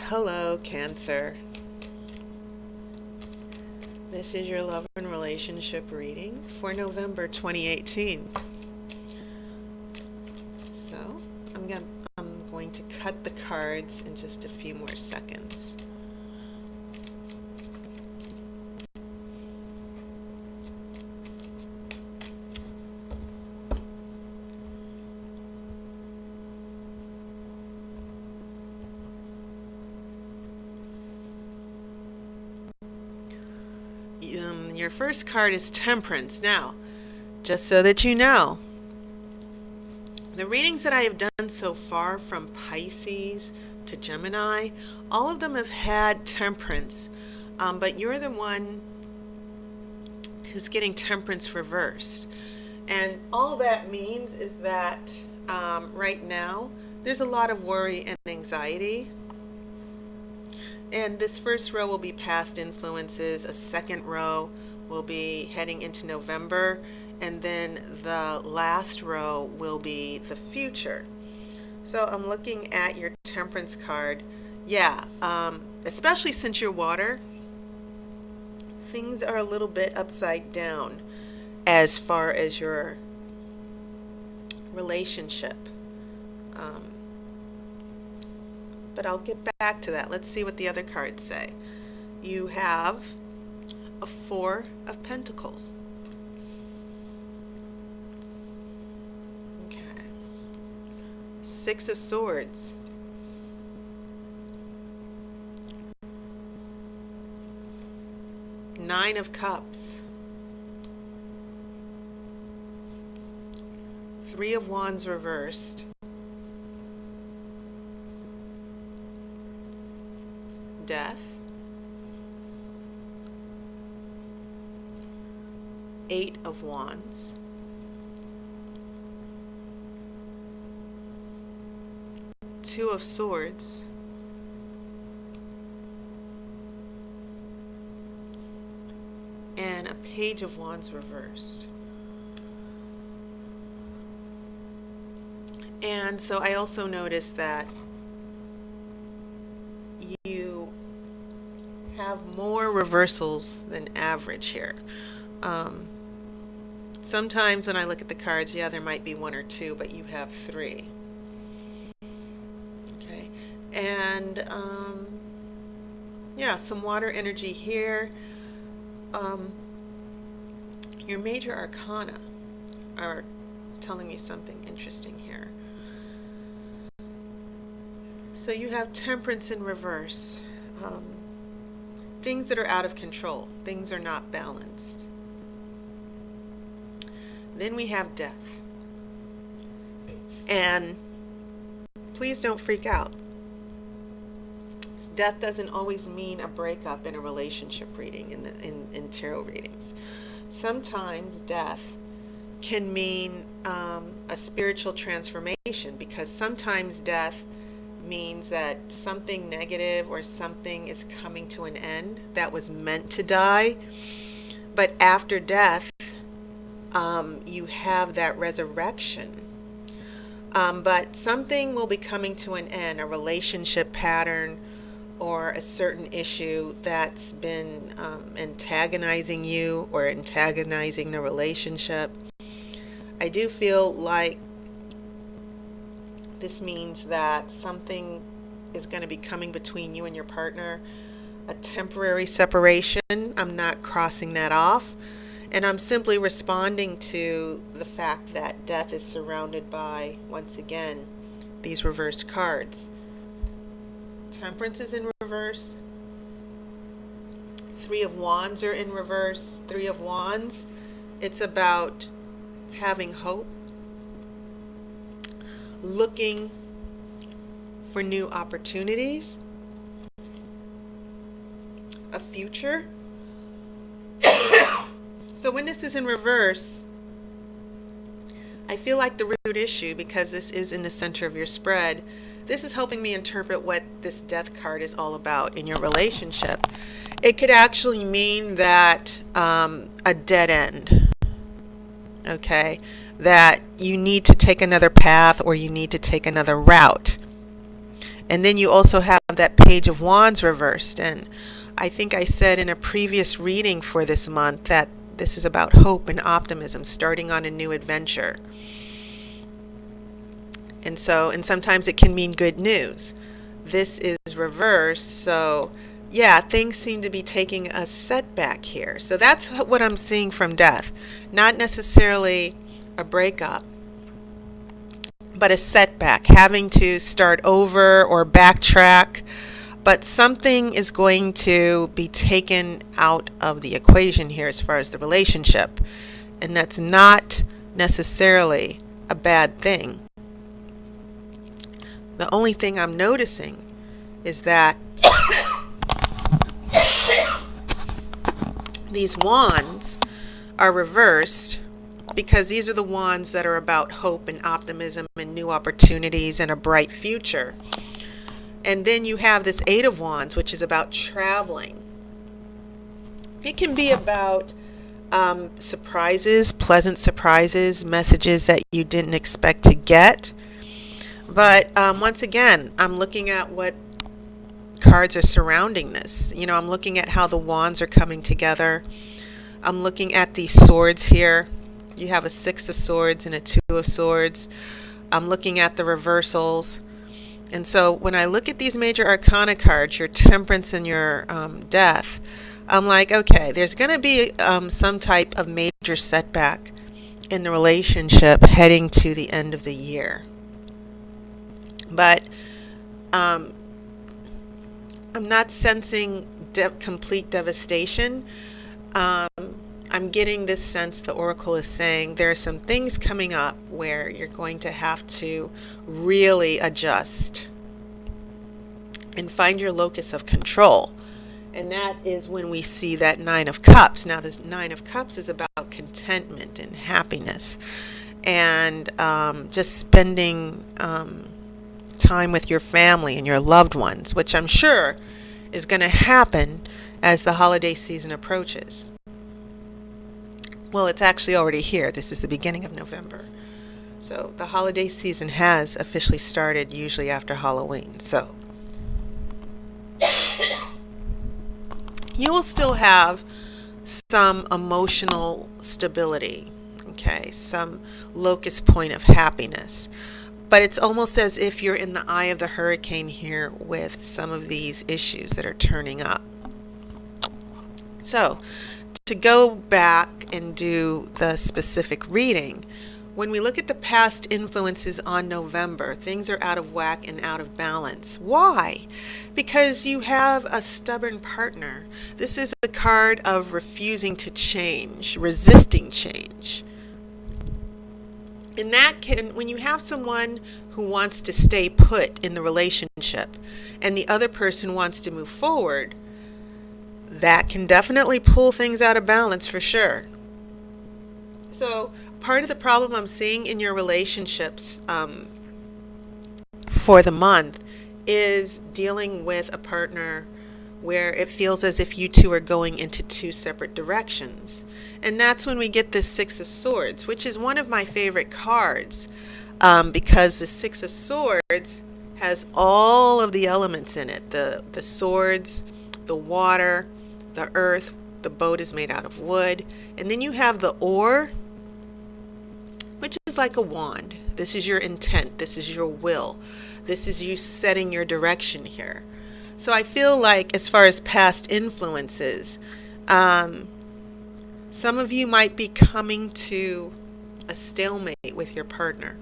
Hello, Cancer. This is your love and relationship reading for November 2018. So, I'm going to cut the cards in just a few more seconds. Your first card is Temperance. Now, just so that you know, the readings that I have done so far, from Pisces to Gemini, all of them have had Temperance, but you're the one who's getting Temperance reversed. And all that means is that right now there's a lot of worry and anxiety. And this first row will be past influences. A second row will be heading into November. And then the last row will be the future. So I'm looking at your Temperance card. Yeah, especially since you're water, things are a little bit upside down as far as your relationship. But I'll get back to that. Let's see what the other cards say. You have a Four of Pentacles. Okay. Six of Swords. Nine of Cups. Three of Wands reversed. Death. Eight of Wands. Two of Swords. And a Page of Wands reversed. And so I also noticed that you have more reversals than average here. Sometimes when I look at the cards, yeah, there might be one or two, but you have three. Okay, and yeah, some water energy here. Your major arcana are telling me something interesting here. So you have Temperance in reverse. Things that are out of control. Things are not balanced. Then we have Death. And please don't freak out. Death doesn't always mean a breakup in a relationship reading, in tarot readings. Sometimes death can mean a spiritual transformation, because sometimes death means that something negative or something is coming to an end that was meant to die. But after death, you have that resurrection. But something will be coming to an end, a relationship pattern or a certain issue that's been antagonizing you or antagonizing the relationship. I do feel like this means that something is going to be coming between you and your partner, a temporary separation. I'm not crossing that off. And I'm simply responding to the fact that death is surrounded by, once again, these reversed cards. Temperance is in reverse. Three of Wands are in reverse. Three of Wands, it's about having hope, looking for new opportunities, a future. So when this is in reverse, I feel like the root issue, because this is in the center of your spread, this is helping me interpret what this Death card is all about in your relationship. It could actually mean that a dead end, okay? That you need to take another path or you need to take another route. And then you also have that Page of Wands reversed. And I think I said in a previous reading for this month that this is about hope and optimism, starting on a new adventure. And sometimes it can mean good news. This is reversed, so yeah, things seem to be taking a setback here. So that's what I'm seeing from death. Not necessarily a breakup, but a setback, having to start over or backtrack. But something is going to be taken out of the equation here as far as the relationship. And that's not necessarily a bad thing. The only thing I'm noticing is that these wands are reversed because these are the wands that are about hope and optimism and new opportunities and a bright future. And then you have this Eight of Wands, which is about traveling. It can be about surprises, pleasant surprises, messages that you didn't expect to get. But once again, I'm looking at what cards are surrounding this. I'm looking at how the wands are coming together. I'm looking at the swords here. You have a Six of Swords and a Two of Swords. I'm looking at the reversals. And so when I look at these major arcana cards, your Temperance and your Death, I'm like, okay, there's going to be some type of major setback in the relationship heading to the end of the year. But I'm not sensing complete devastation. I'm getting this sense the Oracle is saying there are some things coming up where you're going to have to really adjust and find your locus of control. And that is when we see that Nine of Cups. Now, this Nine of Cups is about contentment and happiness and just spending time with your family and your loved ones, which I'm sure is going to happen as the holiday season approaches. Well, it's actually already here. This is the beginning of November. So the holiday season has officially started usually after Halloween. So you will still have some emotional stability, okay, some locus point of happiness. But it's almost as if you're in the eye of the hurricane here with some of these issues that are turning up. So, to go back and do the specific reading, when we look at the past influences on November, things are out of whack and out of balance. Why? Because you have a stubborn partner. This is a card of refusing to change, resisting change. And that can, when you have someone who wants to stay put in the relationship and the other person wants to move forward, that can definitely pull things out of balance for sure. So part of the problem I'm seeing in your relationships for the month is dealing with a partner where it feels as if you two are going into two separate directions. And that's when we get this Six of Swords, which is one of my favorite cards because the Six of Swords has all of the elements in it. The swords, the water, the earth, the boat is made out of wood. And then you have the oar, which is like a wand. This is your intent. This is your will. This is you setting your direction here. So I feel like as far as past influences, some of you might be coming to a stalemate with your partner,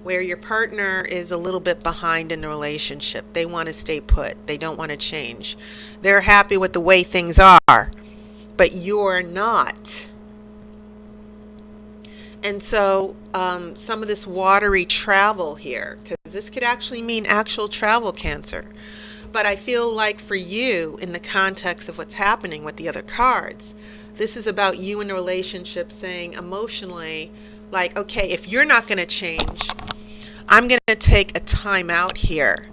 where your partner is a little bit behind in the relationship. They want to stay put. They don't want to change. They're happy with the way things are, but you're not. And so some of this watery travel here, because this could actually mean actual travel cancer. But I feel like for you, in the context of what's happening with the other cards, this is about you in a relationship saying emotionally, like, okay, if you're not going to change, I'm going to take a time out here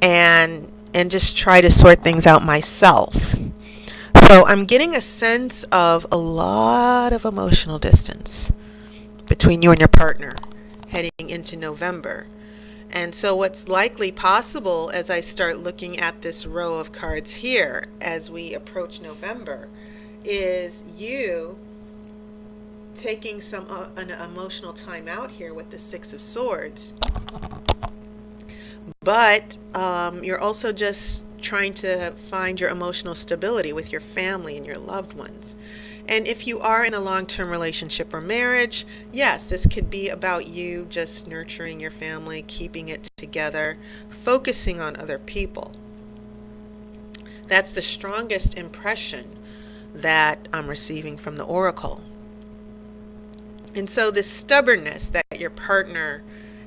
and just try to sort things out myself. So I'm getting a sense of a lot of emotional distance between you and your partner heading into November. And so what's likely possible as I start looking at this row of cards here as we approach November is you taking an emotional time out here with the Six of Swords. But you're also just trying to find your emotional stability with your family and your loved ones. And if you are in a long-term relationship or marriage, yes, this could be about you just nurturing your family, keeping it together, focusing on other people. That's the strongest impression that I'm receiving from the oracle. And so this stubbornness that your partner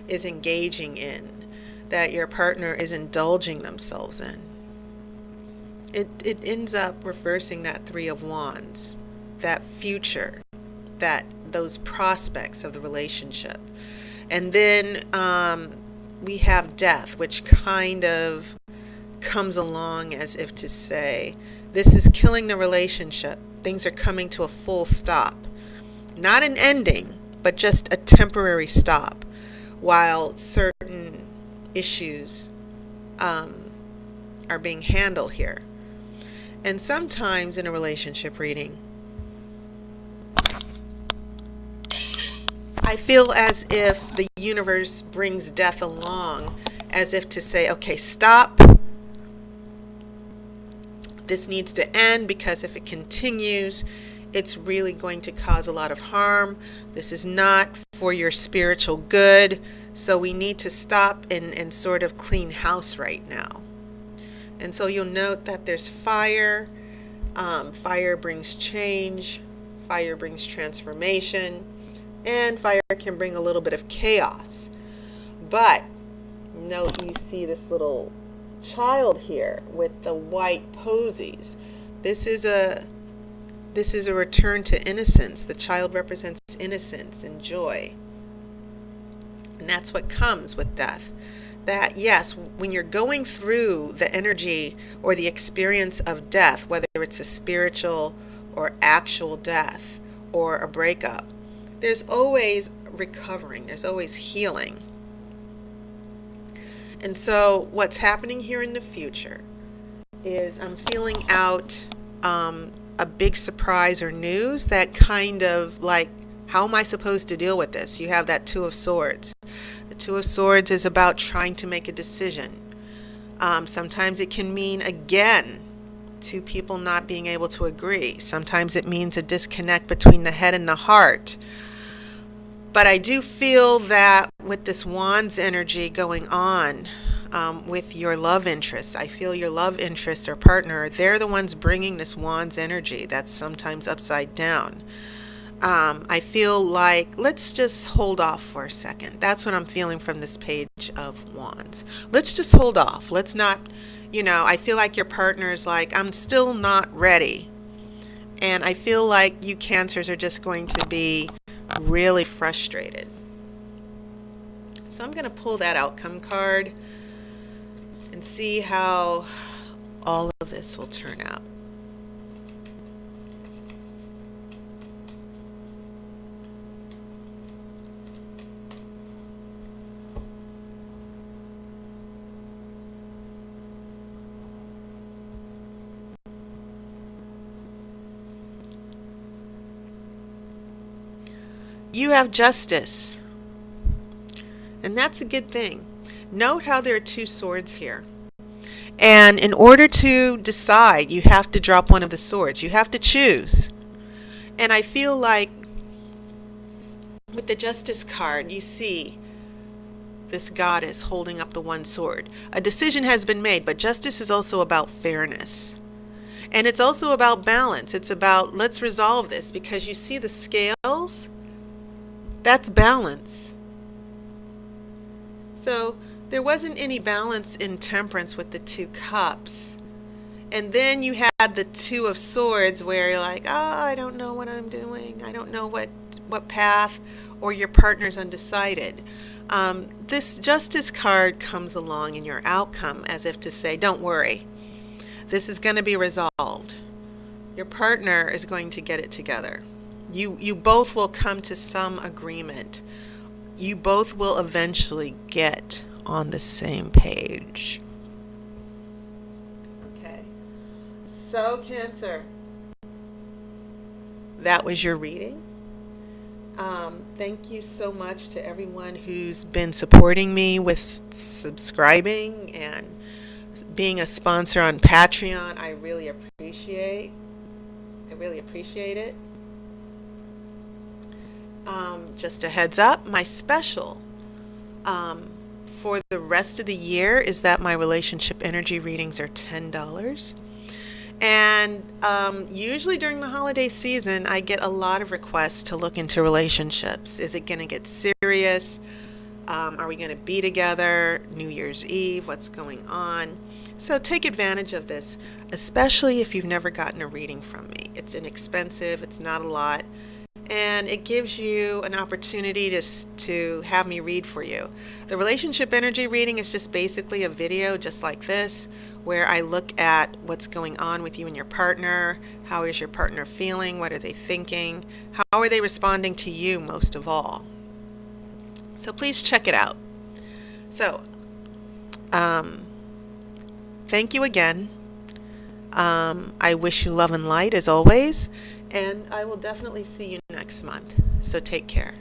is engaging in, that your partner is indulging themselves in, it ends up reversing that Three of Wands, that future, those prospects of the relationship. And then we have death, which kind of comes along as if to say, this is killing the relationship. Things are coming to a full stop. Not an ending, but just a temporary stop, while certain issues are being handled here. And sometimes in a relationship reading, I feel as if the universe brings death along, as if to say, okay, stop. This needs to end, because if it continues, it's really going to cause a lot of harm. This is not for your spiritual good. So we need to stop and sort of clean house right now. And so you'll note that there's fire. Fire brings change. Fire brings transformation. And fire can bring a little bit of chaos. But note, you see this little child here with the white posies. This is a return to innocence. The child represents innocence and joy. And that's what comes with death. That, yes, when you're going through the energy or the experience of death, whether it's a spiritual or actual death or a breakup, there's always recovering. There's always healing. And so what's happening here in the future is I'm feeling out a big surprise or news that kind of like, how am I supposed to deal with this? You have that Two of Swords. The Two of Swords is about trying to make a decision. Sometimes it can mean, again, two people not being able to agree. Sometimes it means a disconnect between the head and the heart. But I do feel that with this Wands energy going on with your love interest, I feel your love interest or partner, they're the ones bringing this Wands energy that's sometimes upside down. I feel like, let's just hold off for a second. That's what I'm feeling from this Page of Wands. Let's just hold off. Let's not, I feel like your partner's like, I'm still not ready. And I feel like you Cancers are just going to be really frustrated. So I'm going to pull that outcome card and see how all of this will turn out. You have Justice, and that's a good thing. Note how there are two swords here. And in order to decide, you have to drop one of the swords. You have to choose. And I feel like with the Justice card, you see this goddess holding up the one sword. A decision has been made, but justice is also about fairness. And it's also about balance. It's about, let's resolve this, because you see the scales? That's balance. So there wasn't any balance in Temperance with the Two Cups. And then you had the Two of Swords where you're like, I don't know what I'm doing. I don't know what path, or your partner's undecided. This Justice card comes along in your outcome as if to say, don't worry. This is going to be resolved. Your partner is going to get it together. You both will come to some agreement. You both will eventually get on the same page. Okay. So, Cancer, that was your reading. Thank you so much to everyone who's been supporting me with subscribing and being a sponsor on Patreon. I really appreciate it. Just a heads up, my special for the rest of the year is that my relationship energy readings are $10. And usually during the holiday season, I get a lot of requests to look into relationships. Is it going to get serious? Are we going to be together? New Year's Eve? What's going on? So take advantage of this, especially if you've never gotten a reading from me. It's inexpensive. It's not a lot. And it gives you an opportunity to have me read for you. The relationship energy reading is just basically a video just like this, where I look at what's going on with you and your partner. How is your partner feeling? What are they thinking? How are they responding to you most of all? So please check it out. So, thank you again. I wish you love and light as always. And I will definitely see you next month. So take care.